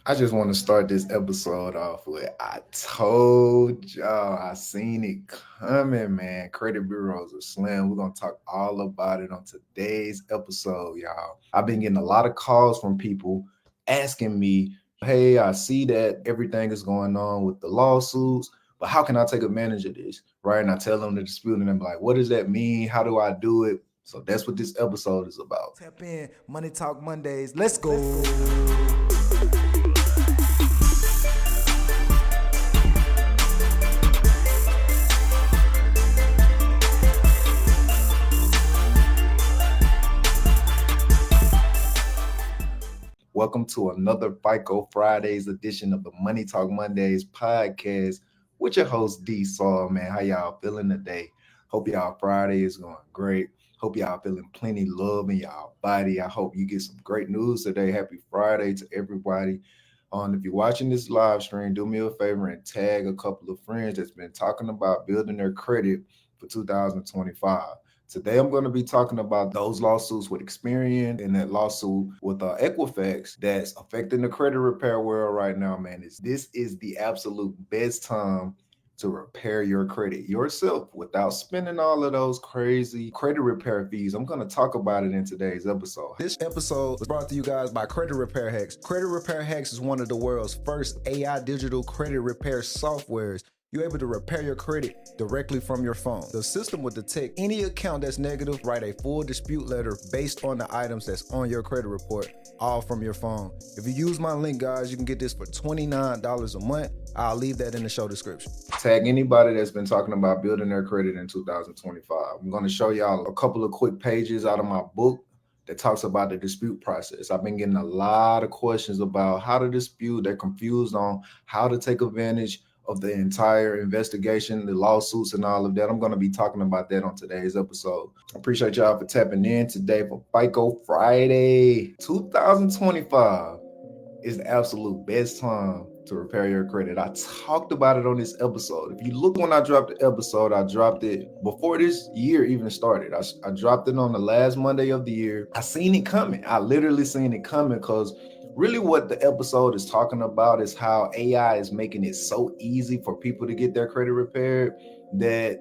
I just want to start this episode off with I told y'all I seen it coming, man. Credit bureaus are slim. We're gonna talk all about it on today's episode, y'all. I've been getting a lot of calls from people asking me, hey, I see that everything is going on with the lawsuits, but how can I take advantage of this? Right. And I tell them the dispute, and I'm like, what does that mean? How do I do it? So that's what this episode is about. Tap in Money Talk Mondays. Let's go. Welcome to another FICO Fridays edition of the Money Talk Mondays podcast with your host D Saul. Man, how y'all feeling today? Hope y'all Friday is going great. Hope y'all feeling plenty love in y'all body. I hope you get some great news today. Happy Friday to everybody. If you're watching this live stream, do me a favor and tag a couple of friends that's been talking about building their credit for 2025. Today, I'm going to be talking about those lawsuits with Experian and that lawsuit with Equifax that's affecting the credit repair world right now, man. This is the absolute best time to repair your credit yourself without spending all of those crazy credit repair fees. I'm going to talk about it in today's episode. This episode was brought to you guys by Credit Repair Hacks. Credit Repair Hacks is one of the world's first AI digital credit repair softwares. You're able to repair your credit directly from your phone. The system will detect any account that's negative, write a full dispute letter based on the items that's on your credit report, all from your phone. If you use my link, guys, you can get this for $29 a month. I'll leave that in the show description. Tag anybody that's been talking about building their credit in 2025. I'm going to show y'all a couple of quick pages out of my book that talks about the dispute process. I've been getting a lot of questions about how to dispute. They're confused on how to take advantage of the entire investigation, the lawsuits, and all of that. I'm going to be talking about that on today's episode. I appreciate y'all for tapping in today for FICO Friday. 2025 is the absolute best time to repair your credit. I talked about it on this episode. If you look when I dropped the episode, I dropped it before this year even started. I dropped it on the last Monday of the year. I seen it coming. I literally seen it coming because really what the episode is talking about is how AI is making it so easy for people to get their credit repaired that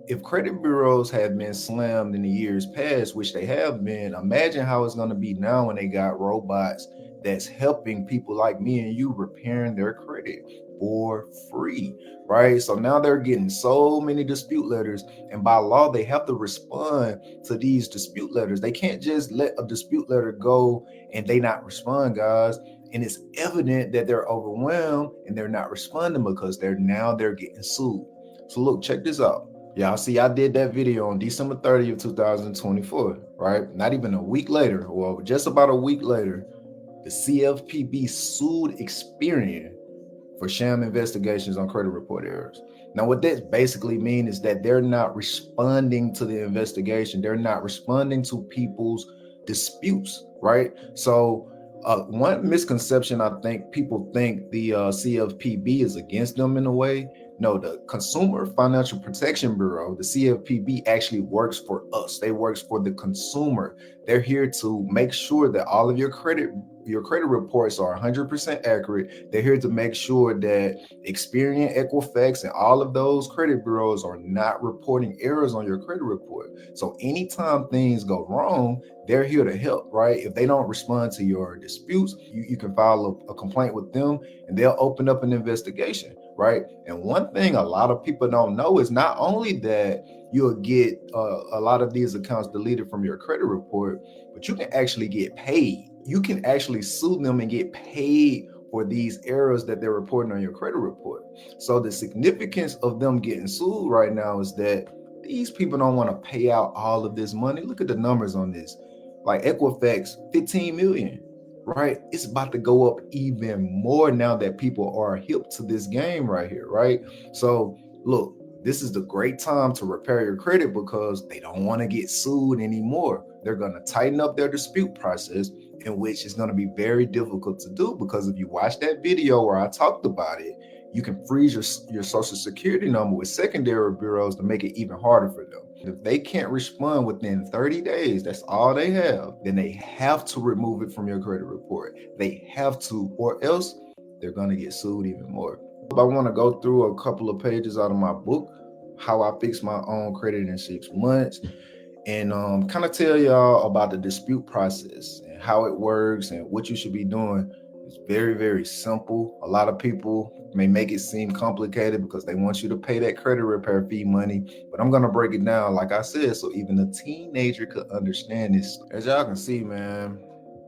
if credit bureaus have been slammed in the years past, which they have been, imagine how it's going to be now when they got robots that's helping people like me and you repairing their credit for free, right? So now they're getting so many dispute letters, and by law, they have to respond to these dispute letters. They can't just let a dispute letter go and they not respond, guys. And it's evident that they're overwhelmed and they're not responding because they're getting sued. So look, check this out. Y'all see, I did that video on December 30th, 2024, right? Not even a week later, well, just about a week later, the CFPB sued Experian for sham investigations on credit report errors. Now, what that basically means is that they're not responding to the investigation. They're not responding to people's disputes, right? So one misconception, I think people think the CFPB is against them in a way. No, the Consumer Financial Protection Bureau, the CFPB, actually works for us. They works for the consumer. They're here to make sure that all of your credit reports are 100% accurate. They're here to make sure that Experian, Equifax, and all of those credit bureaus are not reporting errors on your credit report. So anytime things go wrong, they're here to help, right? If they don't respond to your disputes, you can file a complaint with them and they'll open up an investigation, right? And one thing a lot of people don't know is not only that you'll get a lot of these accounts deleted from your credit report, but you can actually get paid. You can actually sue them and get paid for these errors that they're reporting on your credit report. So the significance of them getting sued right now is that these people don't want to pay out all of this money. Look at the numbers on this. Like Equifax, 15 million, right? It's about to go up even more now that people are hip to this game right here, right? So look, this is the great time to repair your credit because they don't want to get sued anymore. They're going to tighten up their dispute process, in which is going to be very difficult to do because if you watch that video where I talked about it, you can freeze your social security number with secondary bureaus to make it even harder for them. If they can't respond within 30 days, that's all they have, then they have to remove it from your credit report. They have to, or else they're going to get sued even more. I want to go through a couple of pages out of my book, how I fix my own credit in 6 months, and kind of tell y'all about the dispute process and how it works and what you should be doing. It's very, very simple. A lot of people may make it seem complicated because they want you to pay that credit repair fee money, but I'm going to break it down, like I said, so even a teenager could understand this. As y'all can see, man,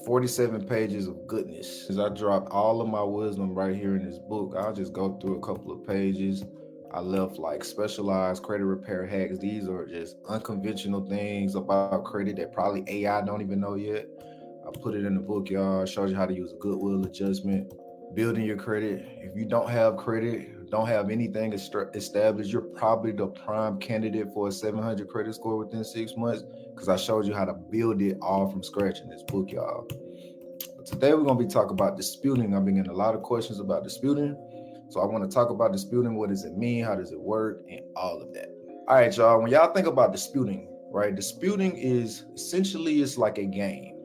47 pages of goodness. As I dropped all of my wisdom right here in this book, I'll just go through a couple of pages. I left like specialized credit repair hacks. These are just unconventional things about credit that probably AI don't even know yet. I put it in the book, y'all. Shows you how to use a goodwill adjustment, building your credit. If you don't have credit, don't have anything established, you're probably the prime candidate for a 700 credit score within 6 months, because I showed you how to build it all from scratch in this book, y'all. But today we're going to be talking about disputing. I've been getting a lot of questions about disputing. So I want to talk about disputing. What does it mean? How does it work? And all of that. All right, y'all. When y'all think about disputing, right? Disputing is essentially, it's like a game,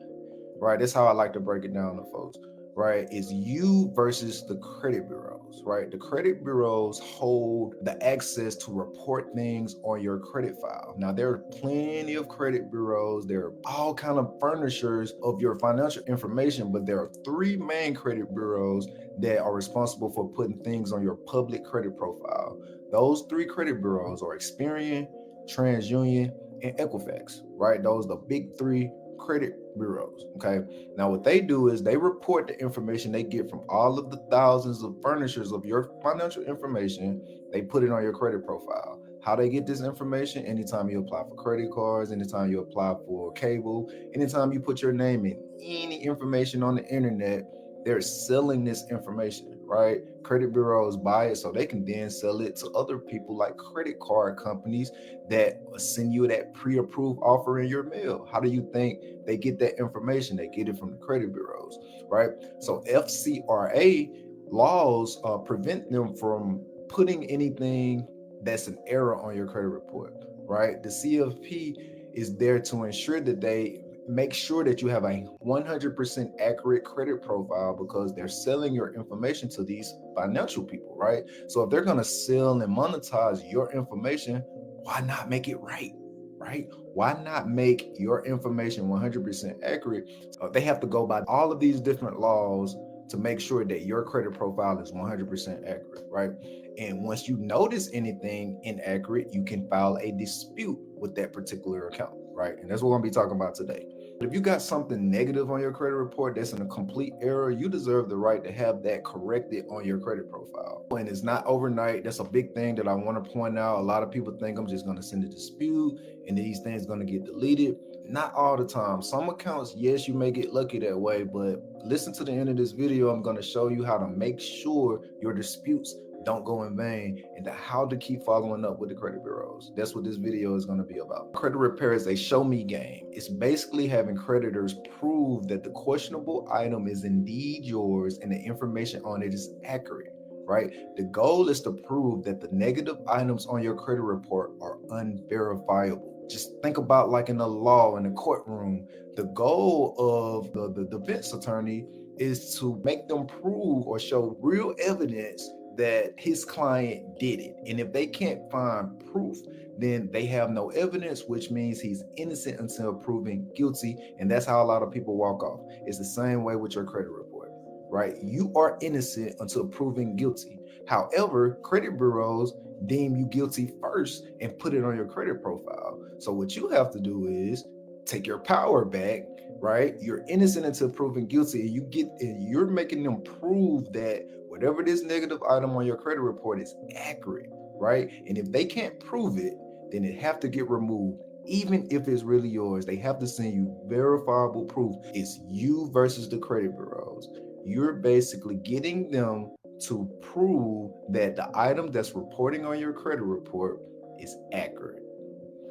right? That's how I like to break it down to folks, right? It's you versus the credit bureaus, right? The credit bureaus hold the access to report things on your credit file. Now, there are plenty of credit bureaus. There are all kind of furnishers of your financial information, but there are 3 main credit bureaus that are responsible for putting things on your public credit profile. Those 3 credit bureaus are Experian, TransUnion, and Equifax, right? Those are the big 3 credit bureaus. Okay. Now, what they do is they report the information they get from all of the thousands of furnishers of your financial information. They put it on your credit profile. How they get this information? Anytime you apply for credit cards, anytime you apply for cable, anytime you put your name in any information on the internet, they're selling this information, right? Credit bureaus buy it so they can then sell it to other people like credit card companies that send you that pre-approved offer in your mail. How do you think they get that information? They get it from the credit bureaus, right? So FCRA laws prevent them from putting anything that's an error on your credit report, right? The CFP is there to ensure that they make sure that you have a 100% accurate credit profile, because they're selling your information to these financial people, right? So if they're going to sell and monetize your information, why not make it right? Right? Why not make your information 100% accurate? They have to go by all of these different laws to make sure that your credit profile is 100% accurate, right? And once you notice anything inaccurate, you can file a dispute with that particular account, right? And that's what we're going to be talking about today. But if you got something negative on your credit report that's in a complete error, you deserve the right to have that corrected on your credit profile. And it's not overnight. That's a big thing that I want to point out. A lot of people think I'm just going to send a dispute and these things going to get deleted. Not all the time. Some accounts, yes, you may get lucky that way, but listen to the end of this video. I'm going to show you how to make sure your disputes don't go in vain, and how to keep following up with the credit bureaus. That's what this video is going to be about. Credit repair is a show me game. It's basically having creditors prove that the questionable item is indeed yours and the information on it is accurate, right? The goal is to prove that the negative items on your credit report are unverifiable. Just think about like in the law, in the courtroom, the goal of the defense attorney is to make them prove or show real evidence that his client did it. And if they can't find proof, then they have no evidence, which means he's innocent until proven guilty. And that's how a lot of people walk off. It's the same way with your credit report, right? You are innocent until proven guilty. However, credit bureaus deem you guilty first and put it on your credit profile. So what you have to do is take your power back, right? You're innocent until proven guilty, and you're making them prove that whatever this negative item on your credit report is accurate, right? And if they can't prove it, then it have to get removed. Even if it's really yours, they have to send you verifiable proof. It's you versus the credit bureaus. You're basically getting them to prove that the item that's reporting on your credit report is accurate,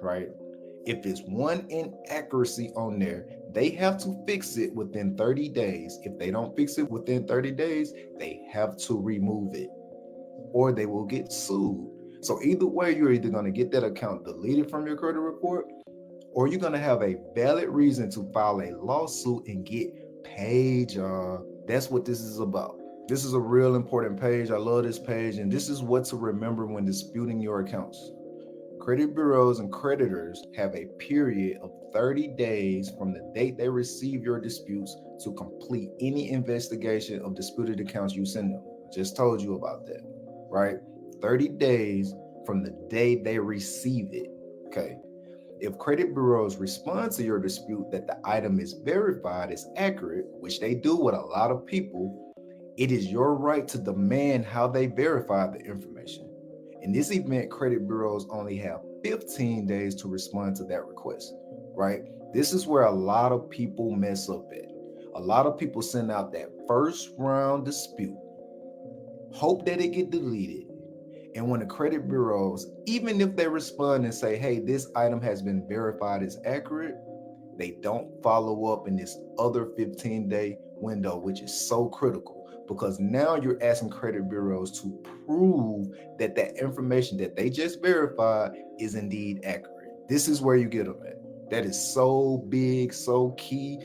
right? If it's one inaccuracy on there, they have to fix it within 30 days. If they don't fix it within 30 days, they have to remove it or they will get sued. So either way, you're either going to get that account deleted from your credit report, or you're going to have a valid reason to file a lawsuit and get paid, y'all. That's what this is about. This is a real important page. I love this page, and this is what to remember when disputing your accounts. Credit bureaus and creditors have a period of 30 days from the date they receive your disputes to complete any investigation of disputed accounts you send them. I just told you about that, right? 30 days from the day they receive it. Okay. If credit bureaus respond to your dispute that the item is verified as accurate, which they do with a lot of people, it is your right to demand how they verified the information. In this event, credit bureaus only have 15 days to respond to that request, right? This is where a lot of people mess up at. A lot of people send out that first round dispute, hope that it get deleted. And when the credit bureaus, even if they respond and say, hey, this item has been verified as accurate, they don't follow up in this other 15-day window, which is so critical because now you're asking credit bureaus to prove that that information that they just verified is indeed accurate. This is where you get them at. That is so big, so key.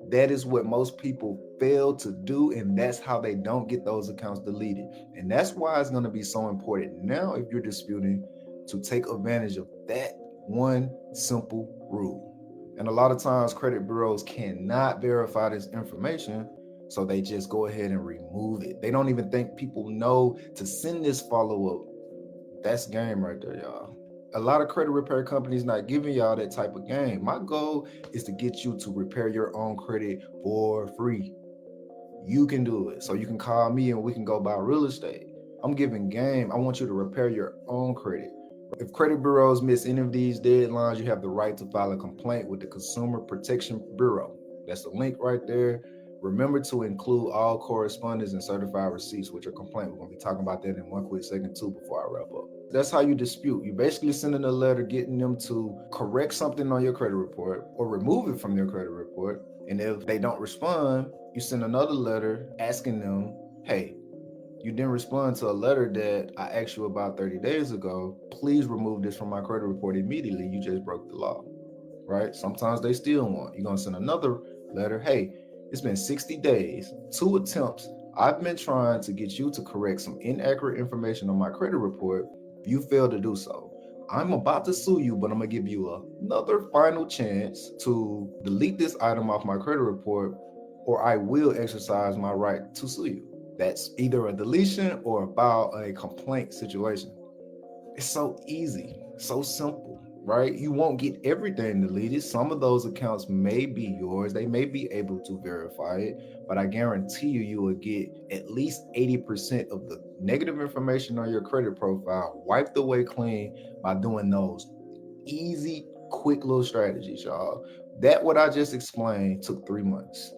That is what most people fail to do, and that's how they don't get those accounts deleted. And that's why it's going to be so important now, if you're disputing, to take advantage of that one simple rule. And a lot of times credit bureaus cannot verify this information, so they just go ahead and remove it. They don't even think people know to send this follow-up. That's game right there, y'all. A lot of credit repair companies not giving y'all that type of game. My goal is to get you to repair your own credit for free. You can do it. So you can call me and we can go buy real estate. I'm giving game. I want you to repair your own credit. If credit bureaus miss any of these deadlines, you have the right to file a complaint with the Consumer Protection Bureau. That's the link right there. Remember to include all correspondence and certified receipts with your complaint. We're going to be talking about that in one quick second too before I wrap up. That's how you dispute. You basically sending a letter getting them to correct something on your credit report or remove it from your credit report. And if they don't respond, you send another letter asking them, hey, you didn't respond to a letter that I asked you about 30 days ago. Please remove this from my credit report immediately. You just broke the law, right? Sometimes they still want. You're going to send another letter. Hey, it's been 60 days, 2 attempts. I've been trying to get you to correct some inaccurate information on my credit report. You failed to do so. I'm about to sue you, but I'm going to give you another final chance to delete this item off my credit report, or I will exercise my right to sue you. That's either a deletion or about a complaint situation. It's so easy, so simple, right? You won't get everything deleted. Some of those accounts may be yours. They may be able to verify it, but I guarantee you will get at least 80% of the negative information on your credit profile wiped away clean by doing those easy, quick little strategies, y'all. That what I just explained took 3 months.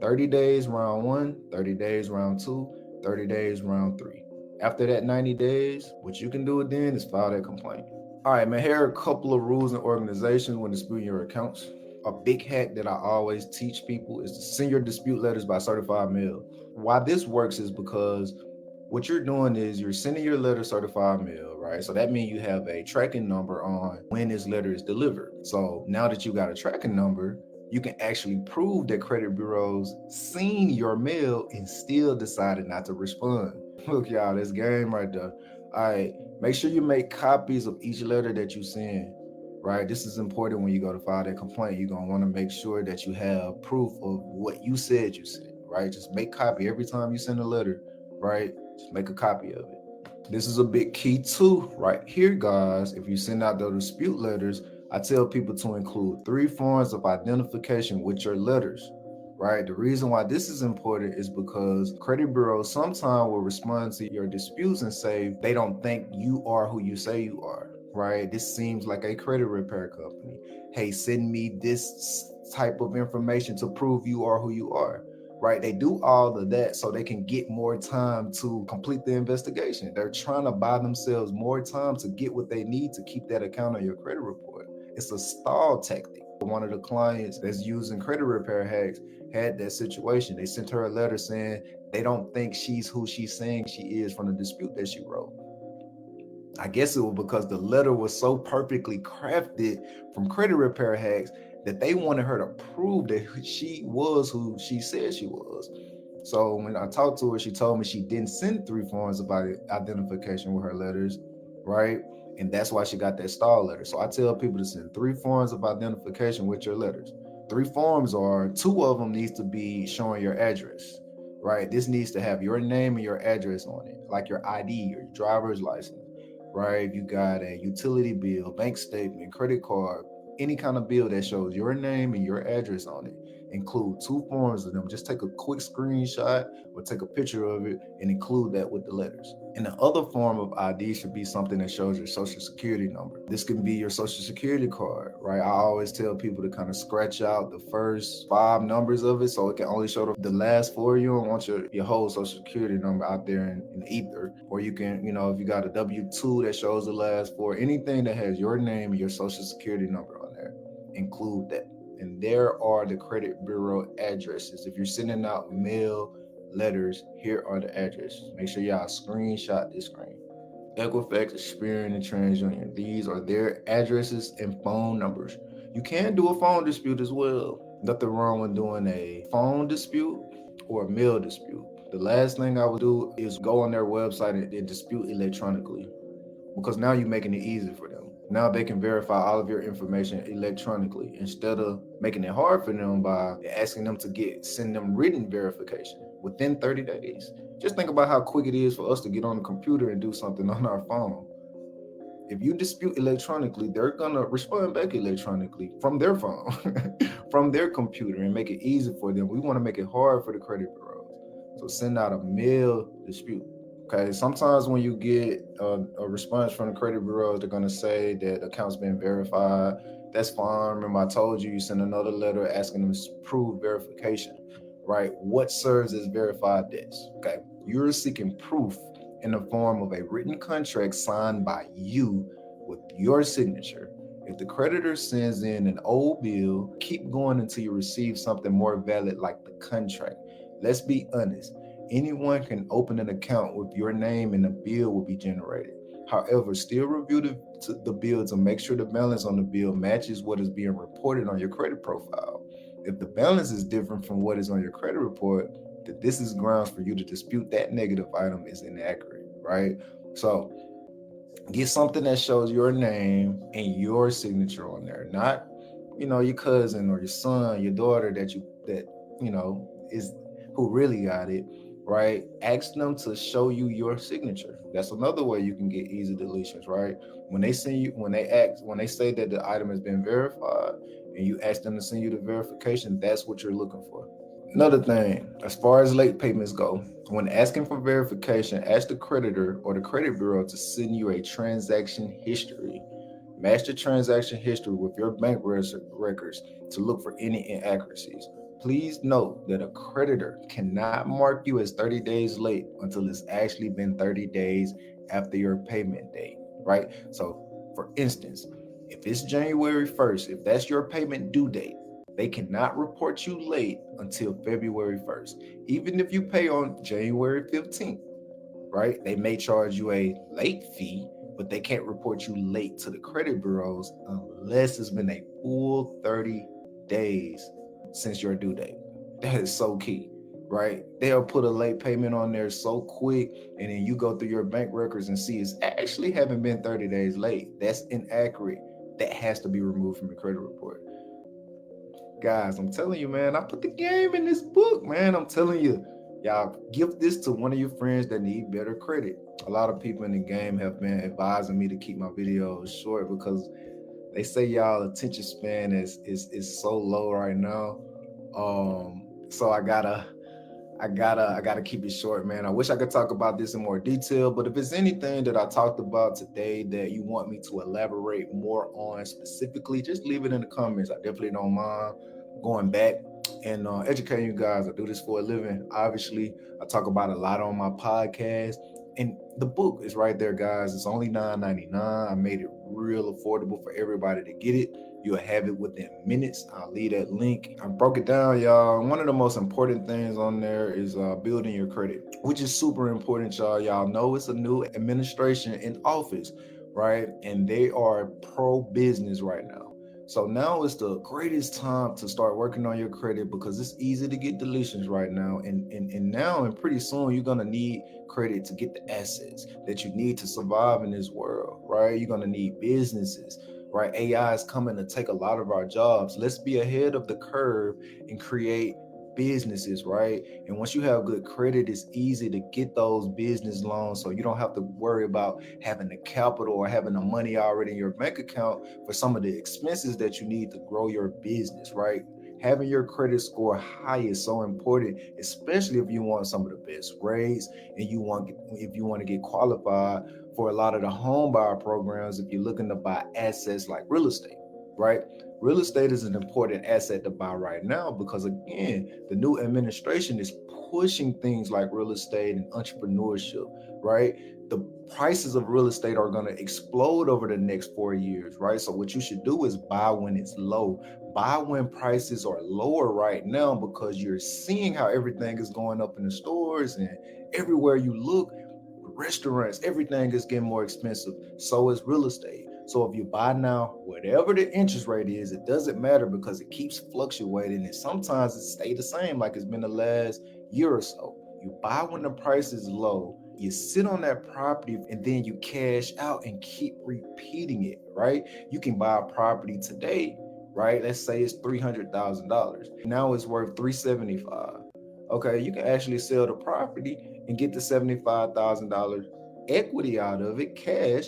30 days round 1, 30 days round 2, 30 days round 3. After that 90 days, what you can do then is file that complaint. All right, man, here are a couple of rules and organizations when disputing your accounts. A big hack that I always teach people is to send your dispute letters by certified mail. Why this works is because what you're doing is you're sending your letter certified mail, right? So that means you have a tracking number on when this letter is delivered. So now that you got a tracking number, you can actually prove that credit bureaus seen your mail and still decided not to respond. Look, y'all, this game right there. All right, make sure you make copies of each letter that you send, right? This is important when you go to file that complaint. You're going to want to make sure that you have proof of what you said you sent, right? Just make copy every time you send a letter, right? Just make a copy of it. This is a big key too, right here, guys. If you send out the dispute letters, I tell people to include 3 forms of identification with your letters, right? The reason why this is important is because credit bureaus sometimes will respond to your disputes and say they don't think you are who you say you are, right? This seems like a credit repair company. Hey, send me this type of information to prove you are who you are. Right, they do all of that so they can get more time to complete the investigation. They're trying to buy themselves more time to get what they need to keep that account on your credit report. It's a stall tactic. One of the clients that's using credit repair hacks had that situation. They sent her a letter saying they don't think she's who she's saying she is from the dispute that she wrote. I guess it was because the letter was so perfectly crafted from credit repair hacks that they wanted her to prove that she was who she said she was. So when I talked to her, she told me she didn't send 3 forms of identification with her letters, right? And that's why she got that stall letter. So I tell people to send 3 forms of identification with your letters. 3 forms are, 2 of them needs to be showing your address, right? This needs to have your name and your address on it, like your ID or your driver's license, right? If you got a utility bill, bank statement, credit card, any kind of bill that shows your name and your address on it, include 2 forms of them. Just take a quick screenshot or take a picture of it and include that with the letters. And the other form of ID should be something that shows your social security number. This can be your social security card, right? I always tell people to kind of scratch out the first 5 numbers of it so it can only show the last 4. You don't want your whole social security number out there in ether. Or you can, if you got a W-2 that shows the last 4, anything that has your name and your social security number on there, include that. And there are the credit bureau addresses. If you're sending out mail, letters, here are the addresses. Make sure y'all screenshot this screen. Equifax, Experian, and TransUnion. These are their addresses and phone numbers. You can do a phone dispute as well. Nothing wrong with doing a phone dispute or a mail dispute. The last thing I would do is go on their website and dispute electronically, because now you're making it easy for them. Now they can verify all of your information electronically instead of making it hard for them by asking them to send them written verification within 30 days. Just think about how quick it is for us to get on the computer and do something on our phone. If you dispute electronically, they're gonna respond back electronically from their phone, from their computer, and make it easy for them. We want to make it hard for the credit bureaus. So send out a mail dispute. Okay, sometimes when you get a response from the credit bureaus, they're gonna say that account's been verified. That's fine. Remember, I told you send another letter asking them to prove verification, right? What serves as verified debts? Okay, you're seeking proof in the form of a written contract signed by you with your signature. If the creditor sends in an old bill, keep going until you receive something more valid like the contract. Let's be honest. Anyone can open an account with your name and a bill will be generated. However, still review the bill to make sure the balance on the bill matches what is being reported on your credit profile. If the balance is different from what is on your credit report, that this is grounds for you to dispute that negative item is inaccurate, right? So get something that shows your name and your signature on there, not your cousin or your son, your daughter that is who really got it, right? Ask them to show you your signature. That's another way you can get easy deletions, right? When they say that the item has been verified and you ask them to send you the verification, that's what you're looking for. Another thing, as far as late payments go, when asking for verification, ask the creditor or the credit bureau to send you a transaction history. Match the transaction history with your bank records to look for any inaccuracies. Please note that a creditor cannot mark you as 30 days late until it's actually been 30 days after your payment date, right? So, for instance, if it's January 1st, if that's your payment due date, they cannot report you late until February 1st. Even if you pay on January 15th, right? They may charge you a late fee, but they can't report you late to the credit bureaus unless it's been a full 30 days since your due date. That is so key, right? They'll put a late payment on there so quick, and then you go through your bank records and see it's actually haven't been 30 days late. That's inaccurate. That has to be removed from your credit report. Guys, I'm telling you, man, I put the game in this book, man. I'm telling you, y'all give this to one of your friends that need better credit. A lot of people in the game have been advising me to keep my videos short because they say y'all attention span is so low right now. So I gotta keep it short, man. I wish I could talk about this in more detail, but if it's anything that I talked about today that you want me to elaborate more on specifically, just leave it in the comments. I definitely don't mind going back and educating you guys. I do this for a living. Obviously, I talk about a lot on my podcast, and the book is right there, guys. It's only $9.99. I made it real affordable for everybody to get it. You'll have it within minutes. I'll leave that link. I broke it down, y'all. One of the most important things on there is building your credit, which is super important, y'all. Y'all know it's a new administration in office, right? And they are pro-business right now. So now is the greatest time to start working on your credit because it's easy to get deletions right now. And now and pretty soon you're gonna need credit to get the assets that you need to survive in this world, right? You're gonna need businesses, right? AI is coming to take a lot of our jobs. Let's be ahead of the curve and create businesses, right? And once you have good credit, it's easy to get those business loans, so you don't have to worry about having the capital or having the money already in your bank account for some of the expenses that you need to grow your business, right? Having your credit score high is so important, especially if you want some of the best grades and if you want to get qualified for a lot of the home buyer programs. If you're looking to buy assets like real estate, right? Real estate is an important asset to buy right now because, again, the new administration is pushing things like real estate and entrepreneurship, right? The prices of real estate are going to explode over the next 4 years, right? So what you should do is buy when it's low. Buy when prices are lower right now, because you're seeing how everything is going up in the stores and everywhere you look, restaurants, everything is getting more expensive. So is real estate. So if you buy now, whatever the interest rate is, it doesn't matter because it keeps fluctuating, and sometimes it stay the same like it's been the last year or so. You buy when the price is low, you sit on that property, and then you cash out and keep repeating it, right? You can buy a property today, right? Let's say it's $300,000. Now it's worth $375. Okay, you can actually sell the property and get the $75,000 equity out of it, cash,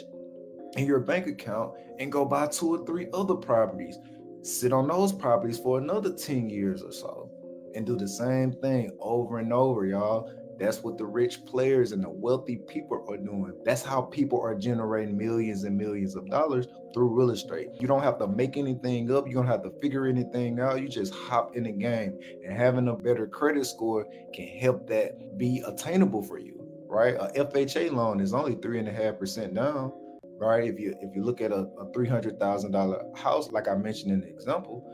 in your bank account, and go buy 2 or 3 other properties. Sit on those properties for another 10 years or so and do the same thing over and over, y'all. That's what the rich players and the wealthy people are doing. That's how people are generating millions and millions of dollars through real estate. You don't have to make anything up. You don't have to figure anything out. You just hop in the game, and having a better credit score can help that be attainable for you, right? A FHA loan is only 3.5% down, right? If you look at a $300,000 house, like I mentioned in the example,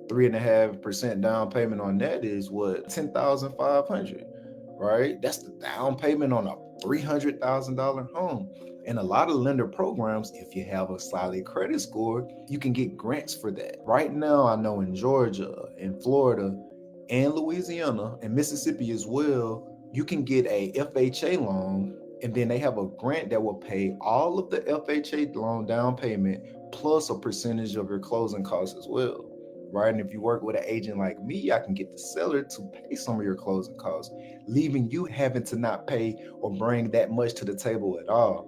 3.5% down payment on that is what, 10,500, right? That's the down payment on a $300,000 home. And a lot of lender programs, if you have a solid credit score, you can get grants for that. Right now, I know in Georgia, in Florida, and Louisiana, and Mississippi as well, you can get a FHA loan, and then they have a grant that will pay all of the FHA loan down payment plus a percentage of your closing costs as well, right? And if you work with an agent like me, I can get the seller to pay some of your closing costs, leaving you having to not pay or bring that much to the table at all,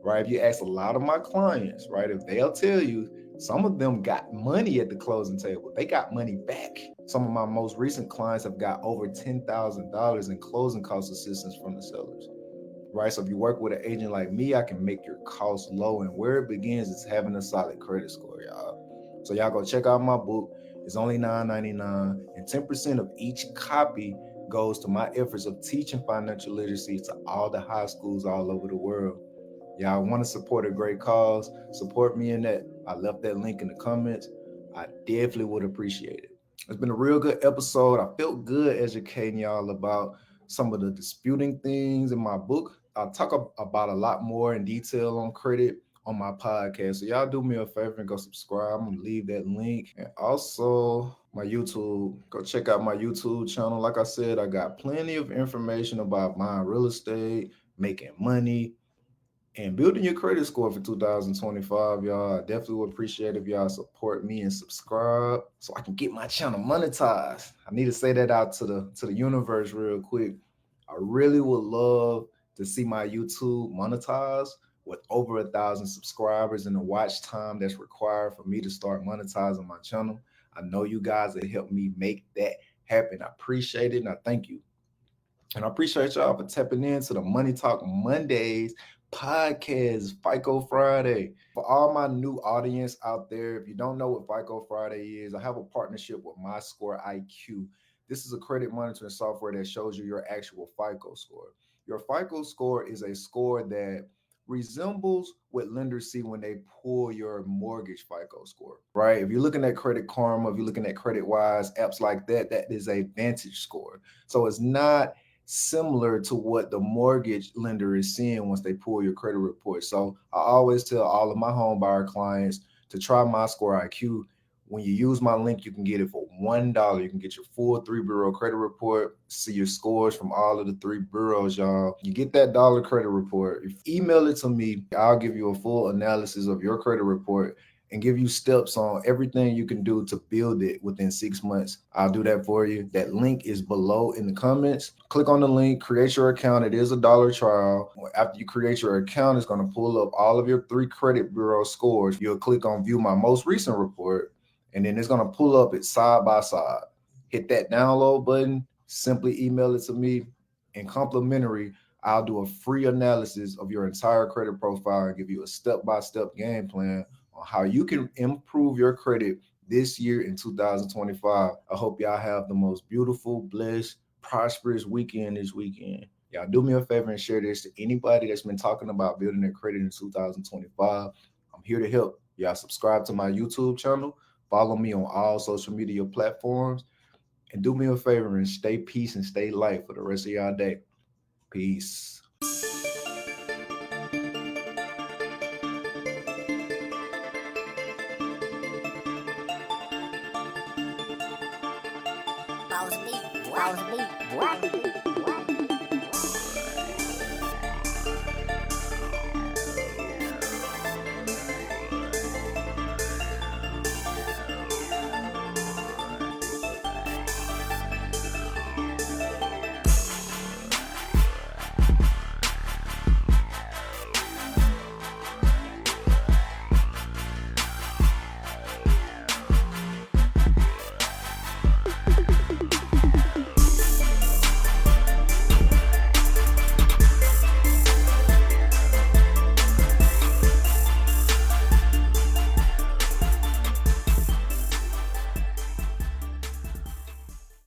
right? If you ask a lot of my clients, right, if they'll tell you, some of them got money at the closing table. They got money back. Some of my most recent clients have got over $10,000 in closing cost assistance from the sellers, right? So if you work with an agent like me, I can make your costs low. And where it begins is having a solid credit score, y'all. So y'all go check out my book. It's only $9.99, and 10% of each copy goes to my efforts of teaching financial literacy to all the high schools all over the world. Y'all want to support a great cause, support me in that. I left that link in the comments. I definitely would appreciate it. It's been a real good episode. I felt good educating y'all about some of the disputing things in my book. I'll talk about a lot more in detail on credit on my podcast. So y'all do me a favor and go subscribe. I'm gonna leave that link. And also my YouTube. Go check out my YouTube channel. Like I said, I got plenty of information about buying real estate, making money, and building your credit score for 2025, y'all. I definitely would appreciate if y'all support me and subscribe so I can get my channel monetized. I need to say that out to the universe real quick. I really would love to see my YouTube monetized with over 1,000 subscribers and the watch time that's required for me to start monetizing my channel. I know you guys have helped me make that happen. I appreciate it, and I thank you. And I appreciate y'all for tapping into the Money Talk Mondays podcast, FICO Friday. For all my new audience out there, if you don't know what FICO Friday is, I have a partnership with My Score IQ. This is a credit monitoring software that shows you your actual FICO score. Your FICO score is a score that resembles what lenders see when they pull your mortgage FICO score, right? If you're looking at Credit Karma, if you're looking at CreditWise, apps like that, that is a Vantage score. So it's not similar to what the mortgage lender is seeing once they pull your credit report. So I always tell all of my home buyer clients to try My Score IQ. When you use my link, you can get it for $1. You can get your full 3-bureau credit report, see your scores from all of the 3 bureaus, y'all. You get that dollar credit report. If you email it to me, I'll give you a full analysis of your credit report and give you steps on everything you can do to build it within 6 months. I'll do that for you. That link is below in the comments. Click on the link, create your account. It is a $1 trial. After you create your account, it's going to pull up all of your 3 credit bureau scores. You'll click on view my most recent report, and then it's going to pull up it side by side. Hit that download button, simply email it to me, and complimentary, I'll do a free analysis of your entire credit profile and give you a step-by-step game plan on how you can improve your credit this year in 2025. I hope y'all have the most beautiful, blessed, prosperous weekend this weekend. Y'all do me a favor and share this to anybody that's been talking about building their credit in 2025. I'm here to help. Y'all subscribe to my YouTube channel. Follow me on all social media platforms. And do me a favor and stay peace and stay light for the rest of y'all day. Peace. Boss beat, boy.